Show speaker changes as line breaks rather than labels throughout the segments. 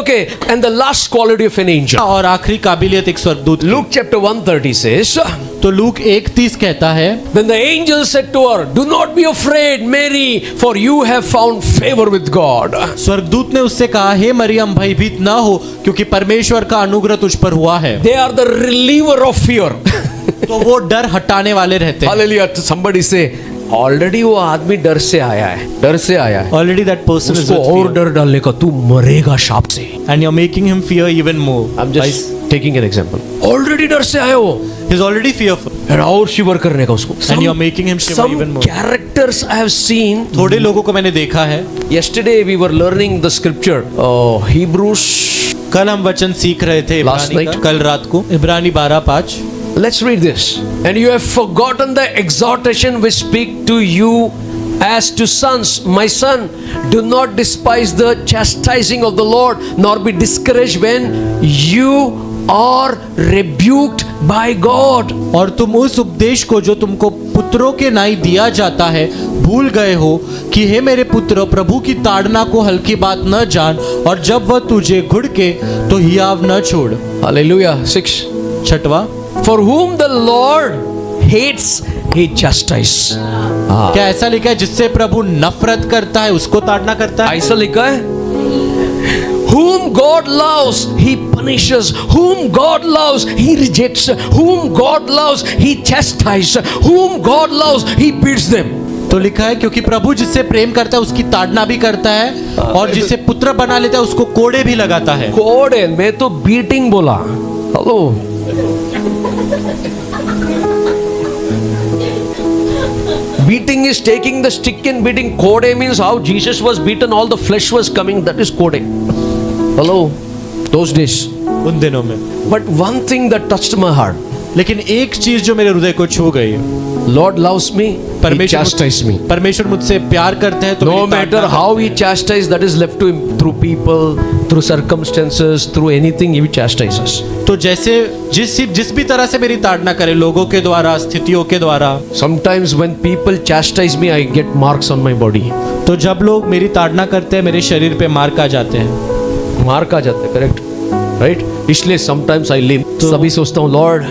Okay, and the last quality of an angel.
और आखिरी काबिलियत एक स्वर्गदूत की।
Luke chapter 1:30 says,
तो लूक 1:30 कहता है,
then the angel said to her, do not be afraid, Mary, for you have found favor with God.
स्वर्गदूत ने उससे कहा, हे मरियम भयभीत ना हो, क्योंकि परमेश्वर का अनुग्रह तुझ पर हुआ है।
They are the reliever of fear.
तो वो डर हटाने वाले रहते हैं।
Hallelujah. Somebody say, ऑलरेडी वो आदमी डर से आया है।
Already that person is
उसको
with
और
fear.
डर डालने का, तू मरेगा सांप से।
And you're making him fear even more.
I'm just taking an example. Already डर से आया वो,
He's already fearful.
और शिवर करने का उसको।
And you're making him shiver
Some
even more.
characters I have seen.
थोड़े लोगों को मैंने देखा है।
Yesterday we were learning the scripture, Hebrews.
कल हम वचन सीख रहे थे
Last
इब्रानी का,
night.
कल रात को इब्रानी 12:5।
Let's read this. And you have forgotten the exhortation which speak to you as to sons. My son, do not despise the chastising of the Lord, nor be discouraged when you are rebuked by God.
और तुम उस उपदेश को जो तुमको पुत्रों के नाई दिया जाता है भूल गए हो कि हे मेरे पुत्र, प्रभु की ताड़ना को हल्की बात न जान, और जब वह तुझे घुड़के तो हियाव न छोड़।
Hallelujah. 6.
6वां,
For whom the Lord hates, he chastises.
क्या ऐसा लिखा है जिससे प्रभु नफरत करता है उसको ताड़ना करता है?
ऐसा लिखा है? Whom God loves, he punishes. Whom God loves, he rejects. Whom God loves, he chastises. Whom God loves, he beats them.
तो लिखा है क्योंकि प्रभु जिससे प्रेम करता है उसकी ताड़ना भी करता है, और जिसे पुत्र बना लेता है उसको कोड़े भी लगाता है।
कोड़े, मैं तो बीटिंग बोला। Hello, beating is taking the stick and beating. Kode means how Jesus was beaten, all the flesh was coming. That is kode. Hello, those days.
उन दिनों में।
But one thing that touched my heart.
लेकिन एक चीज जो मेरे हृदय को छू गई,
Lord loves me, he chastises me.
परमेश्वर मुझसे प्यार करते हैं तो
No
मेरी
matter
ताड़ना
how he chastises, that is left to him through people, through circumstances, through anything he chastises.
तो जैसे जिस भी तरह से मेरी ताड़ना करे, लोगों के द्वारा, स्थितियों के द्वारा।
Sometimes when people chastise me, I get marks on my body.
तो जब लोग मेरी ताड़ना करते हैं मेरे शरीर पे मार्क आ जाते हैं।
मार्क आ जाते हैं, करेक्ट, राइट? इसलिए sometimes I live. सभी सोचता हूँ, लॉर्ड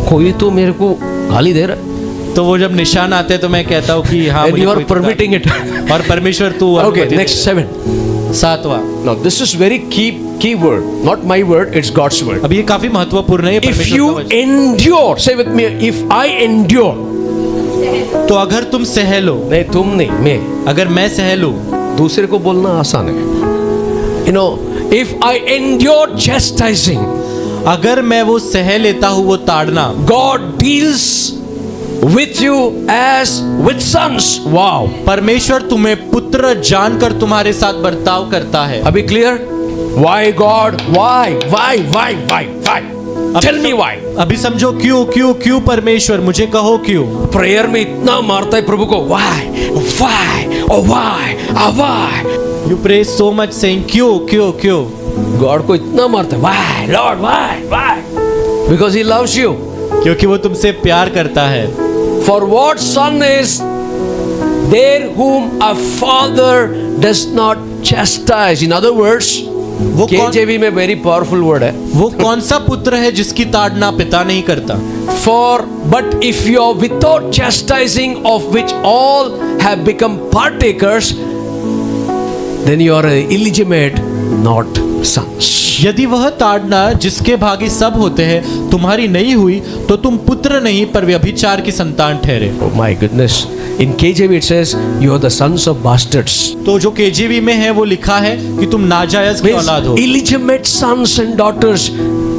कोई तो मेरे को गाली दे रहा है।
तो वो जब निशान आते हैं तो मैं कहता हूँ कि हाँ,
And you are permitting it.
और परमेश्वर तू
Okay, next 7.
7वां।
Now this is very key word, not my word, it's God's word.
अब ये काफी महत्वपूर्ण है।
If you endure, say with me, if I endure.
तो अगर तुम सह लो,
नहीं तुम नहीं, मैं।
अगर मैं सह लूं,
दूसरे को बोलना आसान है। You know, if I endure chastising,
अगर मैं वो सह लेता हूँ वो ताड़ना,
God deals with you as with sons. Wow.
परमेश्वर तुम्हें पुत्र जानकर तुम्हारे साथ बर्ताव करता है।
अभी clear? Why God? Why? Tell me why.
अभी समझो क्यों परमेश्वर, मुझे कहो क्यों।
प्रेयर में इतना मारता है प्रभु को, why?
You pray so much saying क्यों।
गॉड को इतना मारता है, why Lord, why? Because he loves you.
क्योंकि वो तुमसे प्यार करता है।
For what son is there whom a father does not chastise? In other words, वो KJV में very powerful word है।
वो कौन सा पुत्र है जिसकी ताड़ना पिता नहीं करता?
But if you are without chastising, of which all have become partakers, then you are illegitimate, not sons.
यदि वह ताड़ना जिसके भागी सब होते हैं तुम्हारी नहीं हुई, तो तुम पुत्र नहीं पर व्यभिचार की संतान ठहरे।
Oh my goodness. In KJV it says you are the sons of bastards.
तो जो KJV में है वो लिखा है कि तुम नाजायज की औलाद हो।
Illegitimate sons and daughters.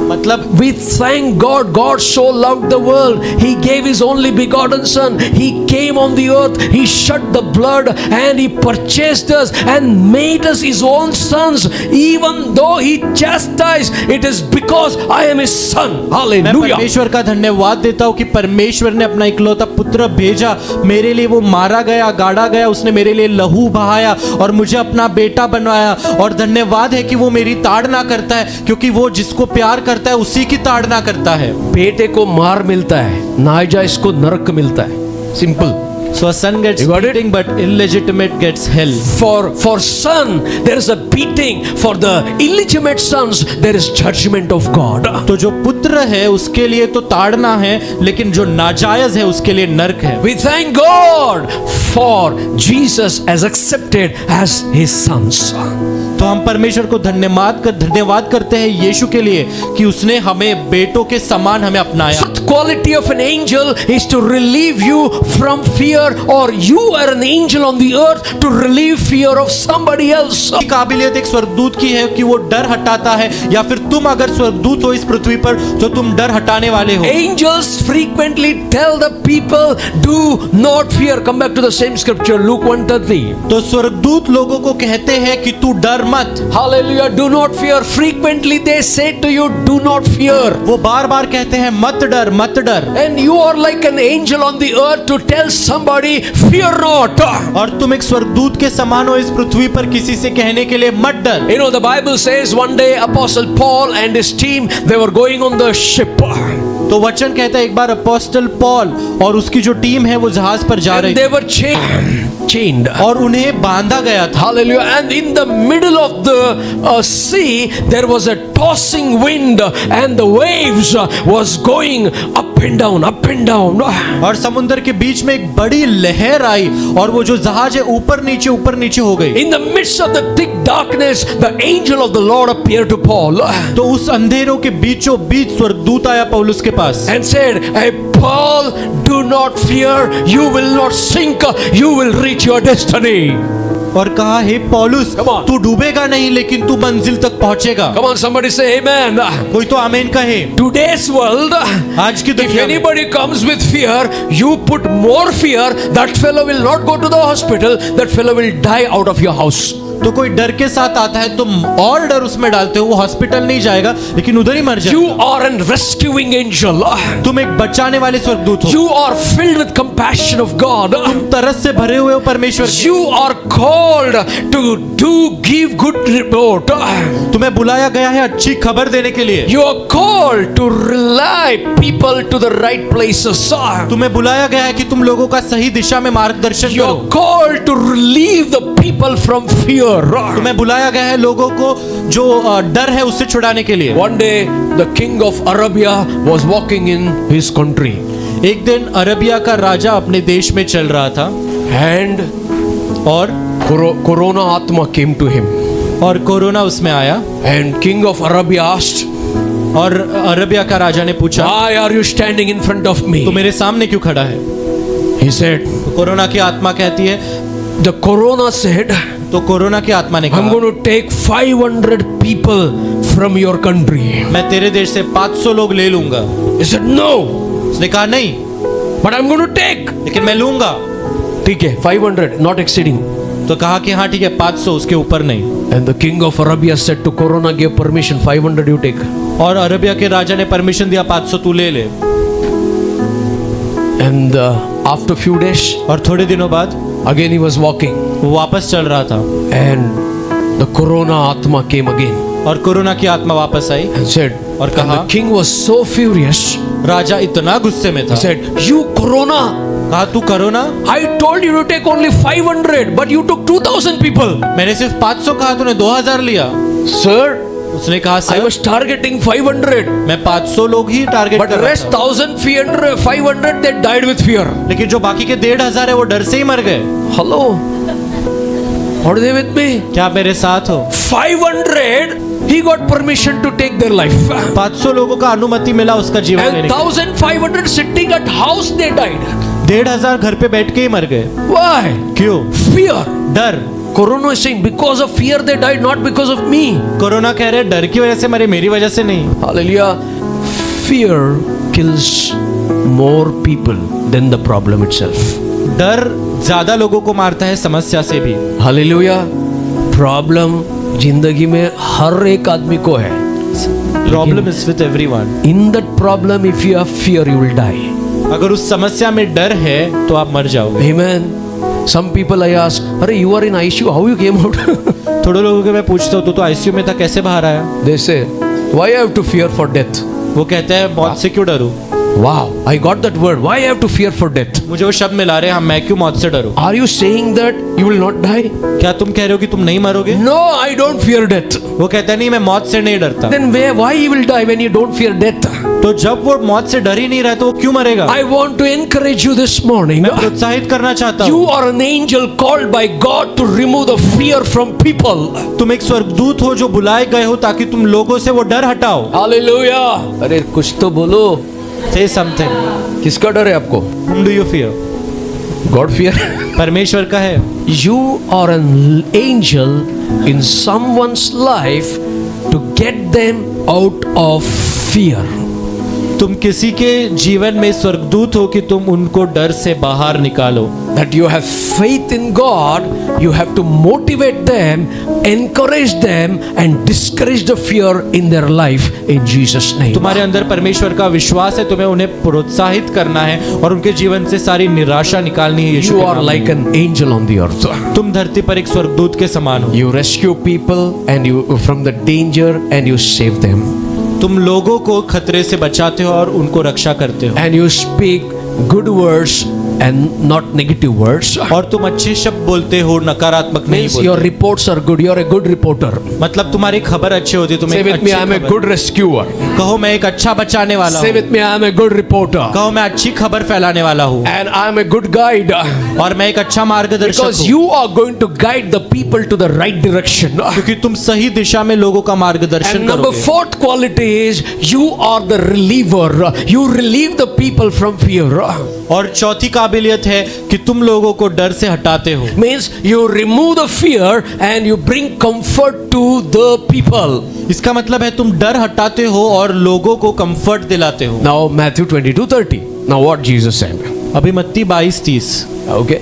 मतलब
We thank God. God so loved the world. He gave His only begotten Son. He came on the earth. He shed the blood and He purchased us and made us His own sons. Even though He chastised, it is because I am His son.
मैं
Hallelujah.
परमेश्वर का धन्यवाद देता हूँ कि परमेश्वर ने अपना इकलौता पुत्र भेजा मेरे लिए। वो मारा गया, गाड़ा गया, उसने मेरे लिए लहू बहाया और मुझे अपना बेटा बनवाया। और धन्यवाद है कि वो मेरी ताड़ना करता है, क्योंकि वो जिसको प्यार करता है उसी की ताड़ना करता है।
बेटे को मार मिलता है, नाजायज को नरक मिलता है। Simple.
So a son gets
You got it?
beating, but illegitimate gets hell.
For son there is a beating, for the illegitimate sons there is judgment of God.
तो जो पुत्र है उसके लिए तो ताड़ना है, लेकिन जो नाजायज है उसके लिए नरक है।
We thank God for Jesus as accepted as his sons.
तो हम परमेश्वर को धन्यवाद करते हैं यीशु के लिए कि उसने हमें बेटों के समान हमें अपनाया।
Fourth quality of an angel is to relieve you from fear, or you are an angel on the earth to relieve fear of somebody else.
की काबिलियत एक स्वर्गदूत की है कि वो डर हटाता है, या फिर तुम अगर स्वर्गदूत हो इस पृथ्वी पर तो तुम डर हटाने वाले हो।
Angels frequently tell the people, do not fear. Come back to the same scripture, Luke 1:30.
तो स्वर्गदूत लोगों को कहते हैं कि तू डर मत।
Hallelujah, do not fear. Frequently they say to you, do not fear.
वो बार बार कहते हैं मत डर मत डर।
And you are like an angel on the earth to tell somebody, fear not.
और तुम एक स्वर्गदूत के समान हो इस पृथ्वी पर किसी से कहने के लिए मत डर।
You know, the Bible says one day Apostle Paul and his team, they were going on the ship.
तो वचन कहता है एक बार अपोस्टल पॉल और उसकी जो टीम है वो जहाज पर जा रही
And they were chained.
और उन्हें बांधा गया था।
Hallelujah. And in the middle of the sea, there was a tossing wind, and the waves was going up and down, up and down.
और समुद्र के बीच में एक बड़ी लहर आई और वो जो जहाज है ऊपर नीचे हो गई।
In the midst of the thick darkness, the angel of the Lord appeared to Paul
तो उस अंधेरों के बीचों बीच स्वर्गदूत आया पौलुस के पास
and said, hey Paul, do not fear, you will not sink, you will reach your destiny.
और कहा, हे पौलुस,
Come on.
तू डूबेगा नहीं लेकिन तू मंजिल तक पहुंचेगा।
Come on, somebody say amen.
कोई तो आमीन कहे।
Today's world,
आज की
if
दुनिया में
anybody comes with fear, you put more fear, that fellow will not go to the hospital, that fellow will die out of your house.
तो कोई डर के साथ आता है तुम और डर उसमें डालते हो, वो हॉस्पिटल नहीं जाएगा लेकिन उधर ही मर
You
जाएगा।
are a rescuing angel.
तुम एक बचाने वाले स्वर्गदूत हो।
You are filled with compassion of God.
तुम तरस से भरे हुए हो परमेश्वर के।
You are called to give good report.
तुम्हें बुलाया गया है अच्छी खबर देने के लिए।
You are called to rely people to the right places.
तुम्हें बुलाया गया है कि तुम लोगों का सही दिशा में मार्गदर्शन
You
करो।
are called to relieve the people from fear.
तुम्हें बुलाया गया है लोगों को जो डर है उससे छुड़ाने के लिए।
One day the king of Arabia was walking in his country.
एक दिन अरबिया का राजा अपने देश में चल रहा था
And
और
Corona Atma came to him.
Corona उसमें आया
And king of Arabia asked,
और अरबिया का राजा ने पूछा,
why are you standing in front of me?
तो मेरे सामने क्यों खड़ा है?
He said,
तो कोरोना की आत्मा कहती है,
the Corona said,
तो कोरोना की आत्मा ने
I'm
कहा,
going to take 500 people from your country.
मैं तेरे देश से 500 लोग ले लूंगा।
He said, no,
उसने कहा नहीं,
but I'm going to take.
लेकिन मैं लूंगा।
ठीक है, 500, not exceeding.
तो कहा कि हाँ ठीक है 500, उसके ऊपर नहीं।
And the king of Arabia said to Corona, gave permission, 500 you take.
और अरबिया के राजा ने परमिशन दिया 500 तू ले ले।
And after few days,
और थोड़े दिनों बाद
again he was walking.
वो वापस चल रहा था
And the Corona Atma came again
और कोरोना की आत्मा वापस आई
and said,
और
and
कहा,
the king was so furious.
राजा इतना गुस्से में था,
He said, you Corona,
कहा तू corona,
I told you to take only 500, but you took 2,000 people.
मैंने सिर्फ 500 कहा, तूने 2000 लिया।
Sir,
उसने कहा
I
सर
was targeting 500,
मैं 500 लोग ही टारगेट
but
कर
the
रहा
rest
था,
1,500 they died with fear.
लेकिन जो बाकी के 1500 है वो डर से ही मर गए।
Hello, are they with me?
क्या आप मेरे साथ हो?
500, he got permission to take their life.
500 लोगों का अनुमति मिला उसका जीवन
And
लेने के।
1,500 sitting at house, they died.
1500 घर पे बैठ के ही मर गए।
Why?
क्यों?
Fear.
डर।
Corona is saying, because of fear they died, not because of me.
Corona कह रहे डर की वजह से मरे, मेरी वजह से नहीं।
Hallelujah. Fear kills more people than the problem itself.
डर ज्यादा लोगों को मारता है समस्या से भी।
Hallelujah. Problem जिंदगी में हर एक आदमी को है.
Problem is with everyone.
In that problem, if you have fear, you will die.
अगर उस समस्या में डर है तो आप मर जाओगे।
Amen. Some people I ask, अरे you are in ICU, how you came out?
थोड़े लोगों को मैं पूछता हूँ तो आईसीयू में था, कैसे बाहर आया?
They say, why I have to fear for death?
वो कहते हैं मौत से क्यों डरूं?
Wow, I got that word. Why I have to fear for death?
मुझे वो शब्द मिला रहे हैं, मैं क्यों मौत से डरूं?
Are you saying that you will not die?
क्या तुम कह रहे हो कि तुम नहीं मरोगे?
No, I don't fear death.
वो कहता है नहीं, मैं मौत से नहीं डरता।
Then why you will die when you don't fear death?
तो जब वो मौत से डर ही नहीं रहा तो वो क्यों मरेगा?
I want to encourage you this morning.
मैं प्रोत्साहित करना चाहता
You
हूँ।
are an angel called by God to remove the fear from people.
तुम एक स्वर्गदूत हो जो बुलाए गए हो ताकि तुम लोगों से वो डर हटाओ।
Hallelujah. अरे कुछ तो बोलो।
Say something.
किसका डर है आपको?
Whom do you fear?
God fear.
परमेश्वर का है।
You are an angel in someone's life to get them out of fear.
तुम किसी के जीवन में स्वर्गदूत हो कि तुम उनको डर से बाहर निकालो।
That you have faith in God, you have to motivate them, encourage them and discourage the fear in their life in Jesus name.
तुम्हारे अंदर परमेश्वर का विश्वास है, तुम्हें उन्हें प्रोत्साहित करना है और उनके जीवन से सारी निराशा निकालनी है। यीशु
You
के
are
नाम में।
like an angel on the earth.
तुम धरती पर एक स्वर्गदूत के समान हो।
You rescue people and you from the danger and you save them.
तुम लोगों को खतरे से बचाते हो और उनको रक्षा करते हो।
And you speak good words and not negative words.
और तुम अच्छे शब्द बोलते हो, नकारात्मक नहीं
Means
बोलते।
your reports are good. You are a good reporter.
मतलब तुम्हारी खबर अच्छी होती है। तुम
Say
एक
with me, I am a
अच्छी
good rescuer.
खबर- कहो मैं एक अच्छा बचाने वाला
Say
हूँ।
with me, I am a good reporter.
कहो मैं अच्छी खबर फैलाने वाला हूँ
And I am a good guide.
और मैं एक अच्छा मार्गदर्शक
Because
हूँ।
you are going to guide the people to the right direction.
क्योंकि तुम सही दिशा में लोगों का मार्गदर्शन
And number
करोगे।
fourth quality is you are the reliever. You relieve the people from fear.
और चौथी काबिलियत है कि तुम लोगों को डर से हटाते हो।
Means you remove the fear and you bring comfort to the people.
इसका मतलब है तुम डर हटाते हो और लोगों को कंफर्ट दिलाते हो।
Now Matthew 22:30. Now what Jesus said.
अभी मत्ती 22:30।
Okay.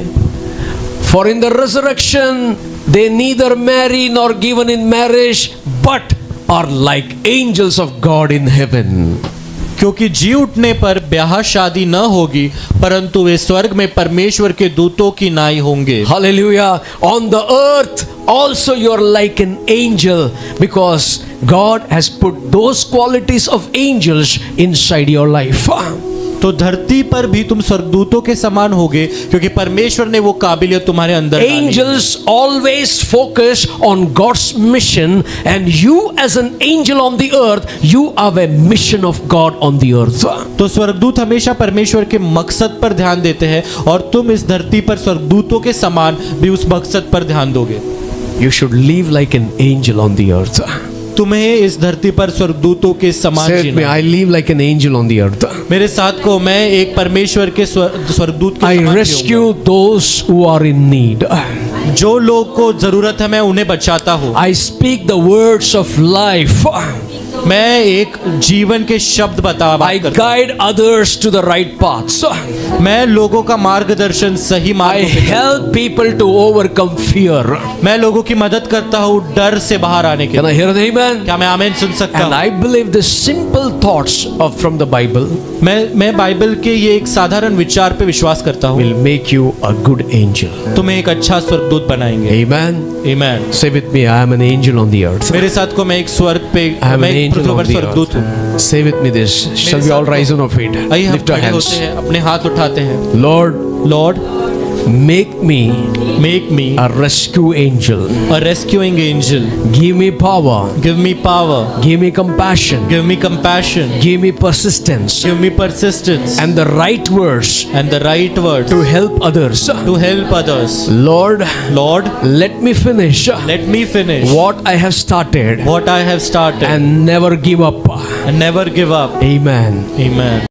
For in the resurrection they neither marry nor given in marriage, but are like angels of God in heaven.
क्योंकि जी उठने पर ब्याह शादी न होगी, परंतु वे स्वर्ग में परमेश्वर के दूतों की नाई होंगे।
Hallelujah. On the earth also you are like an angel because God has put those qualities of angels inside your life.
तो धरती पर भी तुम स्वर्गदूतों के समान होगे क्योंकि परमेश्वर ने वो काबिलियत तुम्हारे अंदर डाली है।
Angels always focus on God's mission, and you as an angel on the earth, you have a mission of God on the earth.
तो स्वर्गदूत हमेशा परमेश्वर के मकसद पर ध्यान देते हैं और तुम इस धरती पर स्वर्गदूतों के समान भी उस मकसद पर ध्यान दोगे।
You should live like an angel on the earth.
तुम्हें इस धरती पर स्वर्गदूतों के समान
Say with me,
Jeena.
I live like an angel on the earth.
मेरे साथ को मैं एक परमेश्वर के स्वर्गदूत के
I
समान
rescue those who are in need.
जीऊंगा। जो लोग को जरूरत है मैं उन्हें बचाता हूँ।
I speak the words of life.
मैं एक जीवन के शब्द
I
करता
guide others to the right paths.
हूँ। मैं लोगों का मार्गदर्शन सही
I
मार्ग पे
help people to overcome fear.
मैं लोगों की मदद करता हूँ डर से बाहर आने के
Can I
लिए।
hear an amen?
क्या मैं आमीन सुन सकता
And
हूँ?
I believe the simple thoughts of from the Bible
मैं बाइबल के ये एक साधारण विचार पे विश्वास करता हूँ।
will make you a good angel.
तुम्हें एक अच्छा स्वर्गदूत बनाएंगे।
Amen.
आमीन।
Say with me, I am an angel on the earth.
मेरे साथ को मैं एक स्वर्ग पे
I am
मैं
an
एक
angel
पृथ्वी
on
पर
the
स्वर्गदूत हूँ।
earth. Say with me this. Shall we
साथ
all rise on our feet?
आइए हम
Lift our
खड़े
hands.
होते हैं, अपने हाथ उठाते हैं।
Lord,
Lord
make me
make me
a rescue angel.
a rescuing angel.
Give me power.
Give me power.
Give me compassion.
Give me compassion.
Give me persistence.
Give me persistence
And the right words
and the right words
to help others.
to help others.
Lord,
Lord,
let me finish
let me finish
what I have started
what I have started
and never give up.
and never give up.
Amen.
Amen.